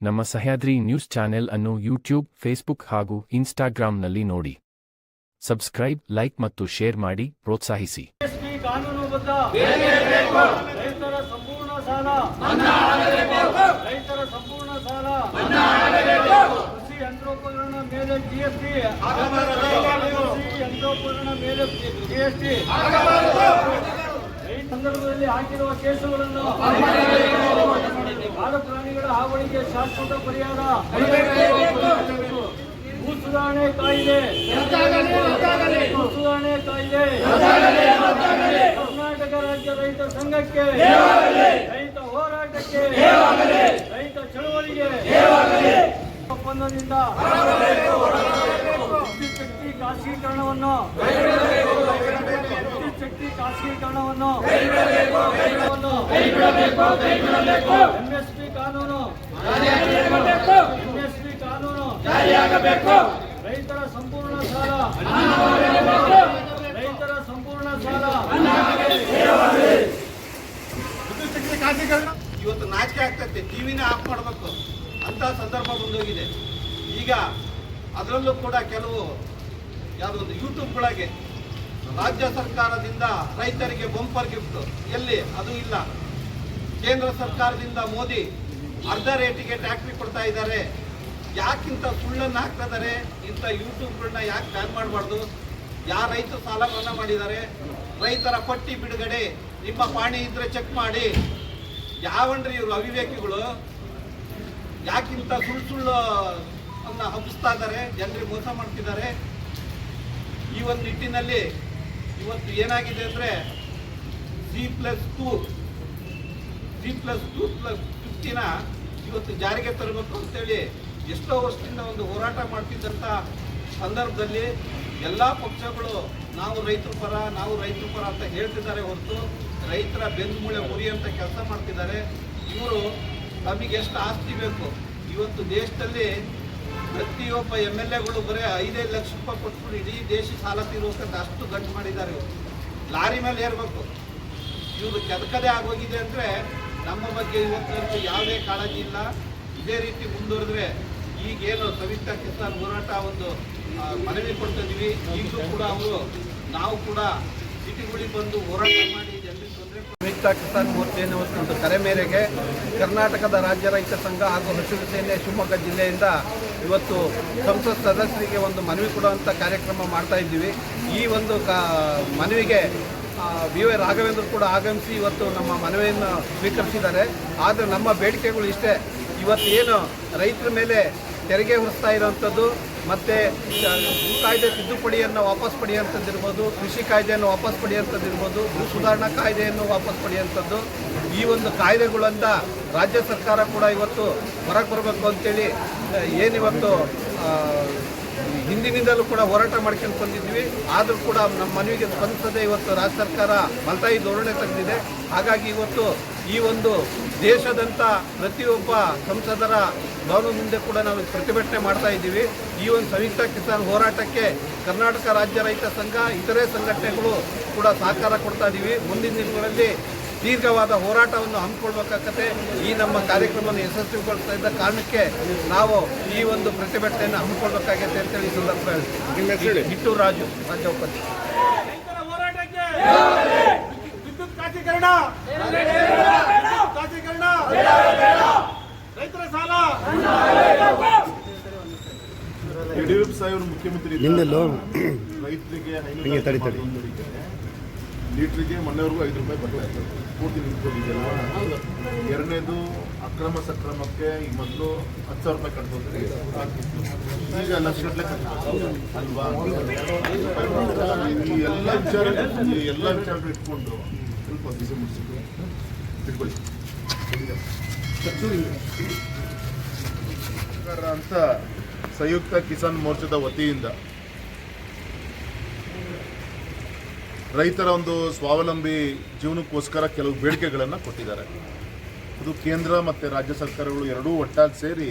ನಮ್ಮ Sahyadri news channel ಅನ್ನು YouTube, Facebook ಹಾಗೂ ಇನ್ಸ್ಟಾಗ್ರಾಂನಲ್ಲಿ ನೋಡಿ. ಸಬ್ಸ್ಕ್ರೈಬ್, ಲೈಕ್ ಮತ್ತು ಶೇರ್ ಮಾಡಿ ಪ್ರೋತ್ಸಾಹಿಸಿ. ಕಾನೂನುಬದ್ಧ ರೈತರ ಸಂಪೂರ್ಣ ಸಾಲ ಕೃಷಿ ಯಂತ್ರೋಪಕರಣ ಮೇಲೆ ಜಿಎಸ್ಟಿ ಸಂದರ್ಭದಲ್ಲಿ ಹಾಕಿರುವ ಕೇಸುಗಳನ್ನು ಕಾಡು ಪ್ರಾಣಿಗಳ ಹಾವಳಿಗೆ ಶಾಶ್ವತ ಪರಿಹಾರ, ಭೂ ಸುಧಾರಣೆ ಕಾಯ್ದೆ, ಕರ್ನಾಟಕ ರಾಜ್ಯ ರೈತ ಸಂಘಕ್ಕೆ, ರೈತ ಹೋರಾಟಕ್ಕೆ, ರೈತ ಚಳವಳಿಗೆ ಒಪ್ಪಂದದಿಂದ ವಿದ್ಯುತ್ ಶಕ್ತಿ ಖಾಸಗೀಕರಣವನ್ನು ಎಂಎಸ್ಪಿ ಕಾನೂನು ರೈತರ ಸಂಪೂರ್ಣ ಸಾಲ ಇವತ್ತು ನಾಚಿಕೆ ಆಗ್ತೈತೆ, ಟಿವಿನೇ ಆಫ್ ಮಾಡಬೇಕು ಅಂತ ಸಂದರ್ಭ ಬಂದೋಗಿದೆ. ಈಗ ಅದರಲ್ಲೂ ಕೂಡ ಕೆಲವು ಯಾವುದೊಂದು ಯೂಟ್ಯೂಬ್ಗಳಿಗೆ ರಾಜ್ಯ ಸರ್ಕಾರದಿಂದ ರೈತರಿಗೆ ಬಂಪರ್ ಗಿಫ್ಟ್ ಎಲ್ಲಿ ಅದು ಇಲ್ಲ, ಕೇಂದ್ರ ಸರ್ಕಾರದಿಂದ ಮೋದಿ ಅರ್ಧ ರೇಟಿಗೆ ಟ್ಯಾಕ್ಟ್ರಿ ಕೊಡ್ತಾ ಇದ್ದಾರೆ. ಯಾಕಿಂತ ಸುಳ್ಳನ್ನು ಹಾಕ್ತಾ ಇದ್ದಾರೆ? ಇಂಥ ಯೂಟ್ಯೂಬ್ಗಳನ್ನ ಯಾಕೆ ಬ್ಯಾನ್ ಮಾಡಬಾರ್ದು? ಯಾರು ರೈತರು ಸಾಲ ಮನ್ನಾ ಮಾಡಿದ್ದಾರೆ, ರೈತರ ಪಟ್ಟಿ ಬಿಡುಗಡೆ, ನಿಮ್ಮ ಪಾಣಿ ಇದ್ರೆ ಚೆಕ್ ಮಾಡಿ. ಯಾವನ್ರಿ ಇವರು ಅವಿವೇಕಿಗಳು? ಯಾಕಿಂತ ಸುಳ್ಳು ಅನ್ನ ಹಬ್ಬಿಸ್ತಾ ಇದ್ದಾರೆ, ಜನರಿಗೆ ಮೋಸ ಮಾಡ್ತಿದ್ದಾರೆ. ಈ ಒಂದು ನಿಟ್ಟಿನಲ್ಲಿ ಇವತ್ತು ಏನಾಗಿದೆ ಅಂದರೆ C+2+50 ಇವತ್ತು ಜಾರಿಗೆ ತರಬೇಕು ಅಂತೇಳಿ ಎಷ್ಟೋ ವರ್ಷದಿಂದ ಒಂದು ಹೋರಾಟ ಮಾಡ್ತಿದ್ದಂಥ ಸಂದರ್ಭದಲ್ಲಿ ಎಲ್ಲ ಪಕ್ಷಗಳು ನಾವು ರೈತರ ಪರ ಅಂತ ಹೇಳ್ತಿದ್ದಾರೆ ಹೊರತು ರೈತರ ಬೆನ್ನುಮೂಳೆ ಮುರಿಯುವಂಥ ಕೆಲಸ ಮಾಡ್ತಿದ್ದಾರೆ. ಇವರು ತಮಗೆ ಎಷ್ಟು ಆಸ್ತಿ ಬೇಕು, ಇವತ್ತು ದೇಶದಲ್ಲಿ ಪ್ರತಿಯೊಬ್ಬ MLAಗಳು ಬರೀ 5 ಲಕ್ಷ ರೂಪಾಯಿ ಕೊಟ್ಬಿಟ್ಟು ಇಡೀ ದೇಶ ಸಾಲ ತೀರುವಂತ ಅಷ್ಟು ಗಂಟು ಮಾಡಿದ್ದಾರೆ. ಇವರು ಲಾರಿ ಮೇಲೆ ಏರ್ಬೇಕು. ಇವರು ಕೆದಕದೆ ಆಗೋಗಿದೆ ಅಂದರೆ ನಮ್ಮ ಬಗ್ಗೆ ಇವತ್ತು ಯಾವುದೇ ಕಾಳಜಿ ಇಲ್ಲ. ಇದೇ ರೀತಿ ಮುಂದುವರೆದ್ರೆ ಈಗೇನು ಸಂಯುಕ್ತ ಕಿಸಾನ್ ಹೋರಾಟ ಒಂದು ಮನವಿ ಕೊಡ್ತಿದ್ದೀವಿ, ಈಗಲೂ ಕೂಡ ನಾವು ಕೂಡ ಸಿಟಿಗಳಿಗೆ ಬಂದು ಹೋರಾಟ ಮಾಡಿ ಜನರಿಗೆ ತೊಂದರೆ. ಸಂಯುಕ್ತ ಕಿಸಾನ್ ಮೋರ್ಚೆಯ ಒಂದು ಕರೆ ಮೇರೆಗೆ ಕರ್ನಾಟಕದ ರಾಜ್ಯ ರೈತ ಸಂಘ ಹಾಗೂ ಹಸಿರು ಸೇನೆ ಶಿವಮೊಗ್ಗ ಜಿಲ್ಲೆಯಿಂದ ಇವತ್ತು ಸಂಸತ್ ಸದಸ್ಯರಿಗೆ ಒಂದು ಮನವಿ ಕೊಡುವಂಥ ಕಾರ್ಯಕ್ರಮ ಮಾಡ್ತಾ ಇದ್ದೀವಿ. ಈ ಒಂದು ಮನವಿಗೆ BY ರಾಘವೇಂದ್ರ ಕೂಡ ಆಗಮಿಸಿ ಇವತ್ತು ನಮ್ಮ ಮನವಿಯನ್ನು ಸ್ವೀಕರಿಸಿದ್ದಾರೆ. ಆದರೆ ನಮ್ಮ ಬೇಡಿಕೆಗಳು ಇಷ್ಟೇ. ಇವತ್ತು ಏನು ರೈತರ ಮೇಲೆ ತೆರಿಗೆ ಹೊರಿಸ್ತಾ ಇರೋವಂಥದ್ದು, ಮತ್ತು ಭೂ ಕಾಯ್ದೆ ತಿದ್ದುಪಡಿಯನ್ನು ವಾಪಸ್ ಪಡೆಯುವಂಥದ್ದಿರ್ಬೋದು, ಕೃಷಿ ಕಾಯ್ದೆಯನ್ನು ವಾಪಸ್ ಪಡೆಯುವಂಥದ್ದಿರ್ಬೋದು, ಭೂ ಸುಧಾರಣಾ ಕಾಯ್ದೆಯನ್ನು ವಾಪಸ್ ಪಡೆಯುವಂಥದ್ದು, ಈ ಒಂದು ಕಾಯ್ದೆಗಳಿಂದ ರಾಜ್ಯ ಸರ್ಕಾರ ಕೂಡ ಇವತ್ತು ಹೊರಗೆ ಬರಬೇಕು ಅಂತೇಳಿ ಏನಿವತ್ತು ಹಿಂದಿನಿಂದಲೂ ಕೂಡ ಹೋರಾಟ ಮಾಡ್ಕೊಂಡು ಬಂದಿದ್ವಿ. ಆದರೂ ಕೂಡ ನಮ್ಮ ಮನವಿಗೆ ಸ್ಪಂದಿಸದೆ ಇವತ್ತು ರಾಜ್ಯ ಸರ್ಕಾರ ಮಲ್ತಾಯಿ ಧೋರಣೆ ತೆಗೆದಿದೆ. ಹಾಗಾಗಿ ಇವತ್ತು ಈ ಒಂದು ದೇಶದಂಥ ಪ್ರತಿಯೊಬ್ಬ ಸಂಸದರ ಭವನ ಮುಂದೆ ಕೂಡ ನಾವು ಪ್ರತಿಭಟನೆ ಮಾಡ್ತಾ ಇದ್ದೀವಿ. ಈ ಒಂದು ಸಂಯುಕ್ತ ಕಿಸಾನ್ ಹೋರಾಟಕ್ಕೆ ಕರ್ನಾಟಕ ರಾಜ್ಯ ರೈತ ಸಂಘ, ಇತರೆ ಸಂಘಟನೆಗಳು ಕೂಡ ಸಹಕಾರ ಕೊಡ್ತಾ ಇದ್ದೀವಿ. ಮುಂದಿನ ದಿನಗಳಲ್ಲಿ ದೀರ್ಘವಾದ ಹೋರಾಟವನ್ನು ಹಮ್ಮಿಕೊಳ್ಬೇಕಾಗತ್ತೆ. ಈ ನಮ್ಮ ಕಾರ್ಯಕ್ರಮವನ್ನು ಯಶಸ್ವಿಗೊಳಿಸ್ತಾ ಇದ್ದ ಕಾರಣಕ್ಕೆ ನಾವು ಈ ಒಂದು ಪ್ರತಿಭಟನೆಯನ್ನು ಹಮ್ಮಿಕೊಳ್ಬೇಕಾಗತ್ತೆ ಅಂತೇಳಿ ಈ ಸಂದರ್ಭ ಹೇಳ್ತೀವಿ. ಹಿಟ್ಟೂರು ರಾಜು, ರಾಜ್ಯ ಉಪಾಧ್ಯಕ್ಷ. ಯಡಿಯೂರಪ್ಪ ಸಾಹೇಬರು ಮುಖ್ಯಮಂತ್ರಿ ರೈತರಿಗೆ ಲೀಟ್ರಿಗೆ ಮೊನ್ನೆವರೆಗೂ 5 ರೂಪಾಯಿ ಬರ್ತಾ ಇತ್ತು, ಪೂರ್ತಿ ನಿಂತ್ಕೊಂಡಿದ್ದೆಲ್ಲ. ಎರಡನೇದು ಅಕ್ರಮ ಸಕ್ರಮಕ್ಕೆ ಈಗ ಮೊದಲು 10,000 ರೂಪಾಯಿ ಕಟ್ಬೋದು, ಈಗ ಲಕ್ಷಗಟ್ಟಲೆ ಕಟ್ಬೋದು ಅಲ್ವಾ? ಈ ಎಲ್ಲ ವಿಚಾರಗಳು ಇಟ್ಕೊಂಡು ಸ್ವಲ್ಪ ಬಿಸಿ ಮುಗಿಸಿದ್ರು ಇಟ್ಕೊಳ್ಳಿ ಅಂತ ಸಂಯುಕ್ತ ಕಿಸಾನ್ ಮೋರ್ಚಾದ ವತಿಯಿಂದ ರೈತರ ಒಂದು ಸ್ವಾವಲಂಬಿ ಜೀವನಕ್ಕೋಸ್ಕರ ಕೆಲವು ಬೇಡಿಕೆಗಳನ್ನು ಕೊಟ್ಟಿದ್ದಾರೆ. ಅದು ಕೇಂದ್ರ ಮತ್ತು ರಾಜ್ಯ ಸರ್ಕಾರಗಳು ಎರಡೂ ಒಟ್ಟಾಗಿ ಸೇರಿ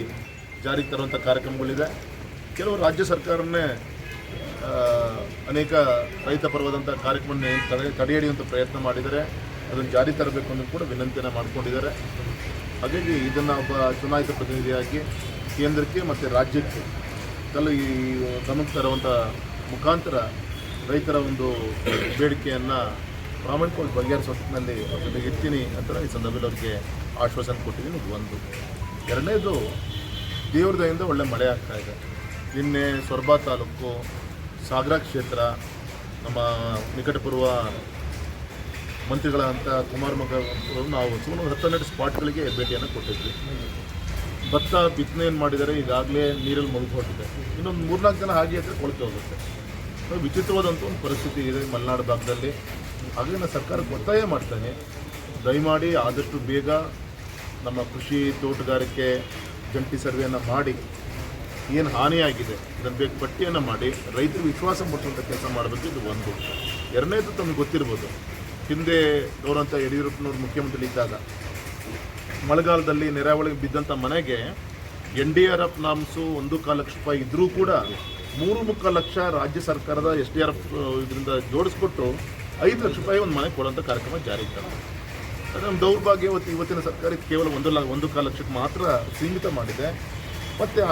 ಜಾರಿಗೆ ತರುವಂಥ ಕಾರ್ಯಕ್ರಮಗಳಿದೆ. ಕೆಲವು ರಾಜ್ಯ ಸರ್ಕಾರನೇ ಅನೇಕ ರೈತ ಪರವಾದಂಥ ಕಾರ್ಯಕ್ರಮವನ್ನು ತಡೆ ಹಿಡಿಯುವಂಥ ಪ್ರಯತ್ನ ಮಾಡಿದರೆ ಅದನ್ನು ಜಾರಿ ತರಬೇಕು ಅನ್ನೋದು ಕೂಡ ವಿನಂತಿಯನ್ನು ಮಾಡಿಕೊಂಡಿದ್ದಾರೆ. ಹಾಗಾಗಿ ಇದನ್ನು ಒಬ್ಬ ಚುನಾಯಿತ ಪ್ರತಿನಿಧಿಯಾಗಿ ಕೇಂದ್ರಕ್ಕೆ ಮತ್ತು ರಾಜ್ಯಕ್ಕೆ ಈ ಗಮನಕ್ಕೆ ತರುವಂಥ ಮುಖಾಂತರ ರೈತರ ಒಂದು ಬೇಡಿಕೆಯನ್ನು ಪ್ರಾಮಾಣಿಕವಾಗಿ ಬಗೆಹರಿಸೋ ಹೊತ್ತಿನಲ್ಲಿ ಅವ್ರ ಜೊತೆಗೆ ಇರ್ತೀನಿ ಅಂತ ಈ ಸಂದರ್ಭದಲ್ಲಿ ಅವರಿಗೆ ಆಶ್ವಾಸನೆ ಕೊಟ್ಟಿದ್ದೀನಿ. ಇದು ಒಂದು. ಎರಡನೇದು, ದೇವ್ರ ದಯೆಯಿಂದ ಒಳ್ಳೆ ಮಳೆ ಆಗ್ತಾಯಿದೆ. ನಿನ್ನೆ ಸೊರಬ ತಾಲೂಕು ಸಾಗರ ಕ್ಷೇತ್ರ ನಮ್ಮ ನಿಕಟಪೂರ್ವ ಮಂತ್ರಿಗಳಂತ ಕುಮಾರ್ ಮಗ ನಾವು ಸುಮಾರು 10-12 ಸ್ಪಾಟ್ಗಳಿಗೆ ಭೇಟಿಯನ್ನು ಕೊಟ್ಟಿದ್ವಿ. ಭತ್ತ ಬಿತ್ತನೆ ಏನು ಮಾಡಿದ್ದಾರೆ, ಈಗಾಗಲೇ ನೀರಲ್ಲಿ ಮುಳುಗೋಗಿದೆ. ಇನ್ನೊಂದು 3-4 ಜನ ಹಾಗೆ ಹತ್ರ ಕೊಳ್ತು ಹೋಗುತ್ತೆ. ವಿಚಿತ್ರವಾದಂಥ ಒಂದು ಪರಿಸ್ಥಿತಿ ಇದೆ ಮಲೆನಾಡು ಭಾಗದಲ್ಲಿ. ಹಾಗಾಗಿ ನಾನು ಸರ್ಕಾರಕ್ಕೆ ಒತ್ತಾಯ ಮಾಡ್ತೇನೆ, ದಯಮಾಡಿ ಆದಷ್ಟು ಬೇಗ ನಮ್ಮ ಕೃಷಿ ತೋಟಗಾರಿಕೆ ಜಂಟಿ ಸರ್ವೆಯನ್ನು ಮಾಡಿ ಏನು ಹಾನಿಯಾಗಿದೆ ಇದನ್ನು ಬೇಗ ಪಟ್ಟಿಯನ್ನು ಮಾಡಿ ರೈತರಿಗೆ ವಿಶ್ವಾಸ ಮುಟ್ಟುವಂಥ ಕೆಲಸ ಮಾಡಬೇಕು. ಇದು ಒಂದು. ಎರಡನೇದು ತಮಗೆ ಗೊತ್ತಿರ್ಬೋದು, ಹಿಂದೆ ಗೌರವಂತ ಯಡಿಯೂರಪ್ಪನವ್ರು ಮುಖ್ಯಮಂತ್ರಿ ಇದ್ದಾಗ ಮಳೆಗಾಲದಲ್ಲಿ ನೆರೆಹಾವಳಿಗೆ ಬಿದ್ದಂಥ ಮನೆಗೆ NDRF ನಾಮ್ಸು 1.25 ಲಕ್ಷ ರೂಪಾಯಿ ಇದ್ದರೂ ಕೂಡ 3.25 ಲಕ್ಷ ರಾಜ್ಯ ಸರ್ಕಾರದ SDRF ಇದರಿಂದ ಜೋಡಿಸ್ಕೊಟ್ಟು 5 ಲಕ್ಷ ರೂಪಾಯಿ ಒಂದು ಮನೆಗೆ ಕೊಡುವಂಥ ಕಾರ್ಯಕ್ರಮ ಜಾರಿಗೆ ತಂದರು. ಅದು ನಮ್ಮ ದೌರ್ಭಾಗ್ಯ ಇವತ್ತಿನ ಸರ್ಕಾರ ಕೇವಲ 1.25 ಲಕ್ಷಕ್ಕೆ ಮಾತ್ರ ಸೀಮಿತ ಮಾಡಿದೆ. ಮತ್ತು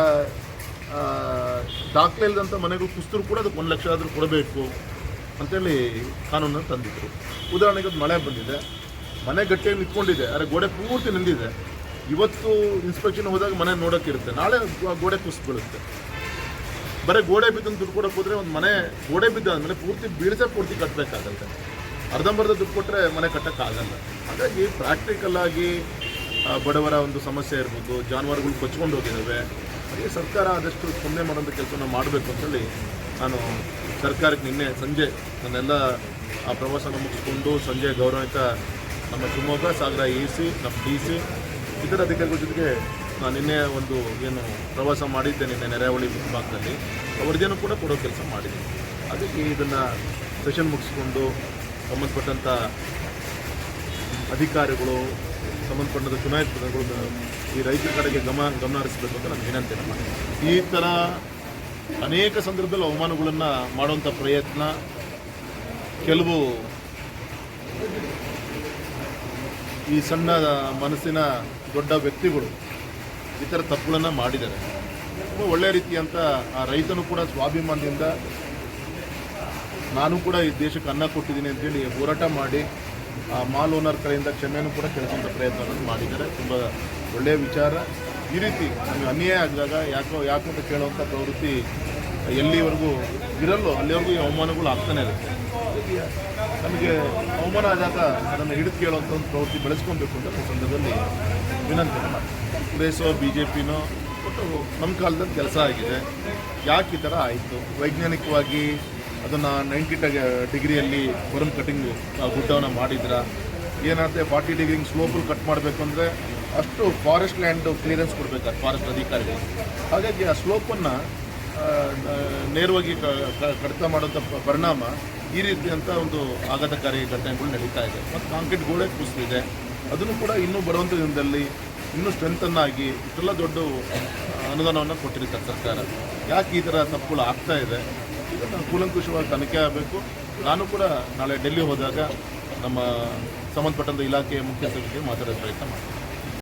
ದಾಖಲೆ ಇಲ್ಲದಂಥ ಮನೆಗಳು ಕುಸಿದ್ರು ಕೂಡ ಅದಕ್ಕೆ 1 ಲಕ್ಷ ಆದರೂ ಕೊಡಬೇಕು ಅಂತೇಳಿ ಕಾನೂನನ್ನು ತಂದಿದ್ರು. ಉದಾಹರಣೆಗೆ ಅದು ಮಳೆ ಬಂದಿದೆ, ಮನೆ ಗಟ್ಟಿಯಾಗಿ ನಿಂತ್ಕೊಂಡಿದೆ, ಆದರೆ ಗೋಡೆ ಪೂರ್ತಿ ನಿಂದಿದೆ. ಇವತ್ತು ಇನ್ಸ್ಪೆಕ್ಷನ್ ಹೋದಾಗ ಮನೆ ನೋಡೋಕ್ಕಿರುತ್ತೆ, ನಾಳೆ ಗೋಡೆ ಕುಸಿದು ಬೀಳುತ್ತೆ. ಬರೀ ಗೋಡೆ ಬಿದ್ದನ್ನು ದುಡ್ಡು ಕೊಡೋಕೆ ಹೋದರೆ ಒಂದು ಮನೆ ಗೋಡೆ ಬಿದ್ದಾದಮೇಲೆ ಪೂರ್ತಿ ಕಟ್ಟಬೇಕಾಗತ್ತೆ. ಅರ್ಧಂಬರ್ಧ ದುಡ್ಡು ಕೊಟ್ಟರೆ ಮನೆ ಕಟ್ಟೋಕ್ಕಾಗಲ್ಲ. ಹಾಗಾಗಿ ಪ್ರಾಕ್ಟಿಕಲ್ಲಾಗಿ ಬಡವರ ಒಂದು ಸಮಸ್ಯೆ ಇರ್ಬೋದು, ಜಾನುವಾರುಗಳು ಕೊಚ್ಕೊಂಡು ಹೋಗಿದ್ದಾವೆ. ಹಾಗೆ ಸರ್ಕಾರ ಆದಷ್ಟು ಸ್ಪಂದನೆ ಮಾಡೋಂಥ ಕೆಲಸನ ಮಾಡಬೇಕು ಅಂತೇಳಿ ನಾನು ಸರ್ಕಾರಕ್ಕೆ ನಿನ್ನೆ ಸಂಜೆ ನನ್ನೆಲ್ಲ ಆ ಪ್ರವಾಸನ ಮುಗಿಸ್ಕೊಂಡು ಸಂಜೆ ಗೌರವಿತ ನಮ್ಮ ಶಿವಮೊಗ್ಗ ಸಾಗರ AC, ನಮ್ಮ DC ಇತರ ಅಧಿಕಾರಿಗಳ ಜೊತೆಗೆ ನಾನು ನಿನ್ನೆ ಒಂದು ಏನು ಪ್ರವಾಸ ಮಾಡಿದ್ದೆ ನಿನ್ನೆ ನೆರೆಹಾವಳಿ ಭಾಗದಲ್ಲಿ ವರದಿಯನ್ನು ಕೂಡ ಕೊಡೋ ಕೆಲಸ ಮಾಡಿದ್ದೀನಿ. ಅದಕ್ಕೆ ಇದನ್ನು ಸೆಷನ್ ಮುಗಿಸ್ಕೊಂಡು ಸಂಬಂಧಪಟ್ಟಂಥ ಅಧಿಕಾರಿಗಳು ಸಂಬಂಧಪಟ್ಟಂಥ ಚುನಾಯಿತ ಪ್ರತಿನಿಧಿಗಳು ಈ ರೈತರ ಕಡೆಗೆ ಗಮನ ಹರಿಸಬೇಕು ಅಂತ ನಾನು ವಿನಂತಿಯನ್ನು ಮಾಡ್ತೀನಿ. ಈ ಥರ ಅನೇಕ ಸಂದರ್ಭದಲ್ಲಿ ಅವಮಾನಗಳನ್ನು ಮಾಡುವಂಥ ಪ್ರಯತ್ನ ಕೆಲವು ಈ ಸಣ್ಣ ಮನಸ್ಸಿನ ದೊಡ್ಡ ವ್ಯಕ್ತಿಗಳು ಈ ಥರ ತಪ್ಪುಗಳನ್ನು ಮಾಡಿದ್ದಾರೆ. ತುಂಬ ಒಳ್ಳೆಯ ರೀತಿಯಂಥ ಆ ರೈತನು ಕೂಡ ಸ್ವಾಭಿಮಾನದಿಂದ ನಾನು ಕೂಡ ಈ ದೇಶಕ್ಕೆ ಅನ್ನ ಕೊಟ್ಟಿದ್ದೀನಿ ಅಂತೇಳಿ ಹೋರಾಟ ಮಾಡಿ ಆ ಮಾಲ್ ಓನರ್ ಕಡೆಯಿಂದ ಕ್ಷಮೆಯನ್ನು ಕೂಡ ಕೇಳಿಸುವಂಥ ಪ್ರಯತ್ನವನ್ನು ಮಾಡಿದ್ದಾರೆ. ತುಂಬ ಒಳ್ಳೆಯ ವಿಚಾರ. ಈ ರೀತಿ ನಮಗೆ ಅನ್ಯಾಯ ಆಗಿದಾಗ ಯಾಕೆ ಅಂತ ಕೇಳುವಂಥ ಪ್ರವೃತ್ತಿ ಎಲ್ಲಿವರೆಗೂ ಇರಲ್ಲೋ ಅಲ್ಲಿವರೆಗೂ ಈ ಅವಮಾನಗಳು ಆಗ್ತಾನೆ ಇರುತ್ತೆ. ನಮಗೆ ಅವಮಾನ ಆದಾಗ ಅದನ್ನು ಹಿಡಿದು ಕೇಳುವಂಥ ಒಂದು ಪ್ರವೃತ್ತಿ ಬೆಳೆಸ್ಕೊಬೇಕು ಅಂತ ಈ ಸಂದರ್ಭದಲ್ಲಿ ವಿನಂತಿಯನ್ನು ಮಾಡ್ತೀವಿ. ಕಾಂಗ್ರೆಸ್ಸೋ BJPನೋ ಒಟ್ಟು ನಮ್ಮ ಕಾಲದಲ್ಲಿ ಕೆಲಸ ಆಗಿದೆ. ಯಾಕೆ ಈ ಥರ ಆಯಿತು? ವೈಜ್ಞಾನಿಕವಾಗಿ ಅದನ್ನು 90 ಡಿಗ್ರಿಯಲ್ಲಿ ಫಾರ್ಮ್ ಕಟಿಂಗು ಗುಡ್ಡವನ್ನು ಮಾಡಿದ್ರ ಏನಾಗುತ್ತೆ, 40 ಡಿಗ್ರಿ ಸ್ಲೋಪಲ್ಲಿ ಕಟ್ ಮಾಡಬೇಕು ಅಂದರೆ ಅಷ್ಟು ಫಾರೆಸ್ಟ್ ಲ್ಯಾಂಡ್ ಕ್ಲಿಯರೆನ್ಸ್ ಕೊಡಬೇಕಾದ್ರೆ ಫಾರೆಸ್ಟ್ ಅಧಿಕಾರಿಗಳು. ಹಾಗಾಗಿ ಆ ಸ್ಲೋಪನ್ನು ನೇರವಾಗಿ ಕಡಿತ ಮಾಡೋಂಥ ಪರಿಣಾಮ ಈ ರೀತಿಯಂಥ ಒಂದು ಆಘಾತಕಾರಿ ಘಟನೆಗಳು ನಡೀತಾ ಇದೆ. ಮತ್ತು ಕಾಂಕ್ರೀಟ್ ಗೋಡೆ ಕುಸಿದಿದೆ, ಅದನ್ನು ಕೂಡ ಇನ್ನೂ ಬರುವಂಥ ದಿನದಲ್ಲಿ ಇನ್ನೂ ಸ್ಟ್ರೆಂತನ್ನಾಗಿ ಇಷ್ಟೆಲ್ಲ ದೊಡ್ಡ ಅನುದಾನವನ್ನು ಕೊಟ್ಟಿರ್ತಾರೆ ಸರ್ಕಾರ. ಯಾಕೆ ಈ ಥರ ತಪ್ಪುಗಳು ಆಗ್ತಾ ಇದೆ ಇದನ್ನು ಕೂಲಂಕುಷವಾಗಿ ತನಿಖೆ ಆಗಬೇಕು. ನಾನು ಕೂಡ ನಾಳೆ ಡೆಲ್ಲಿ ಹೋದಾಗ ನಮ್ಮ ಸಂಬಂಧಪಟ್ಟಂಥ ಇಲಾಖೆಯ ಮುಖ್ಯಸ್ಥರಿಗೆ ಮಾತಾಡೋ ಪ್ರಯತ್ನ ಮಾಡ್ತೀನಿ.